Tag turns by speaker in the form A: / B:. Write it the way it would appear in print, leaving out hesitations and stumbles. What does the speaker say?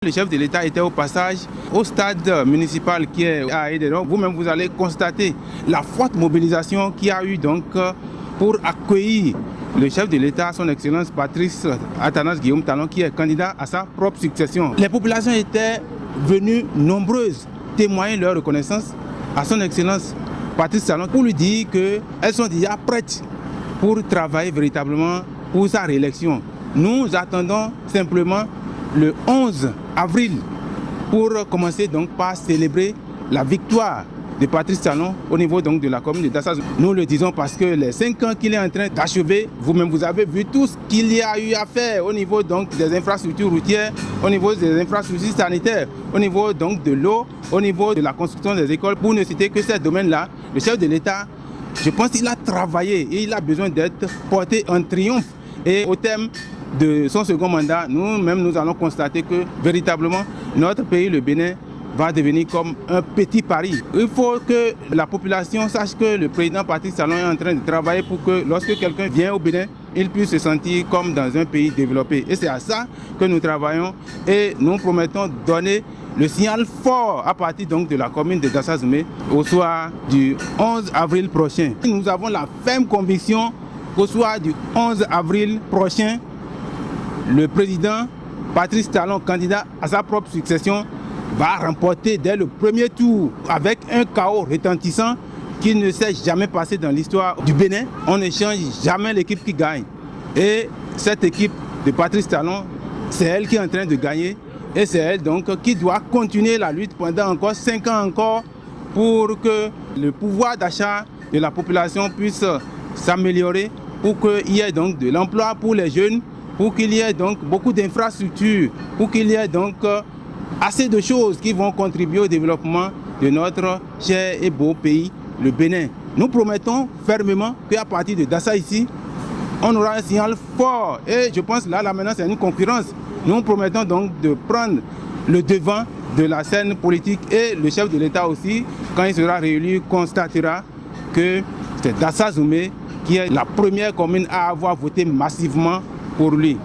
A: Le chef de l'État était au passage au stade municipal qui est à Aïdé. Donc vous-même vous allez constater la forte mobilisation qu'il y a eu donc pour accueillir le chef de l'État, son Excellence Patrice Athanase Guillaume Talon, qui est candidat à sa propre succession. Les populations étaient venues nombreuses témoigner leur reconnaissance à son Excellence Patrice Talon pour lui dire qu'elles sont déjà prêtes pour travailler véritablement pour sa réélection. Nous attendons simplement le 11 avril pour commencer donc par célébrer la victoire de Patrice Talon au niveau donc de la commune de Dassas. Nous le disons parce que les 5 ans qu'il est en train d'achever, vous-même vous avez vu tout ce qu'il y a eu à faire au niveau donc des infrastructures routières, au niveau des infrastructures sanitaires, au niveau donc de l'eau, au niveau de la construction des écoles, pour ne citer que ces domaines-là. Le chef de l'État, je pense qu'il a travaillé et il a besoin d'être porté en triomphe. Et au terme de son second mandat, nous-mêmes nous allons constater que véritablement notre pays, le Bénin, va devenir comme un petit Paris. Il faut que la population sache que le président Patrice Talon est en train de travailler pour que lorsque quelqu'un vient au Bénin, il puisse se sentir comme dans un pays développé. Et c'est à ça que nous travaillons et nous promettons donner le signal fort à partir donc de la commune de Dassas-Zoumé au soir du 11 avril prochain. Nous avons la ferme conviction qu'au soir du 11 avril prochain, le président Patrice Talon, candidat à sa propre succession, va remporter dès le premier tour avec un chaos retentissant qui ne s'est jamais passé dans l'histoire du Bénin. On ne change jamais l'équipe qui gagne. Et cette équipe de Patrice Talon, c'est elle qui est en train de gagner. Et c'est elle donc qui doit continuer la lutte pendant encore 5 ans encore pour que le pouvoir d'achat de la population puisse s'améliorer, pour qu'il y ait donc de l'emploi pour les jeunes, pour qu'il y ait donc beaucoup d'infrastructures, pour qu'il y ait donc assez de choses qui vont contribuer au développement de notre cher et beau pays, le Bénin. Nous promettons fermement qu'à partir de Dassa ici, on aura un signal fort. Et je pense là maintenant c'est une concurrence. Nous promettons donc de prendre le devant de la scène politique et le chef de l'État aussi, quand il sera réélu, constatera que c'est Dassas-Zoumé qui est la première commune à avoir voté massivement pour lui.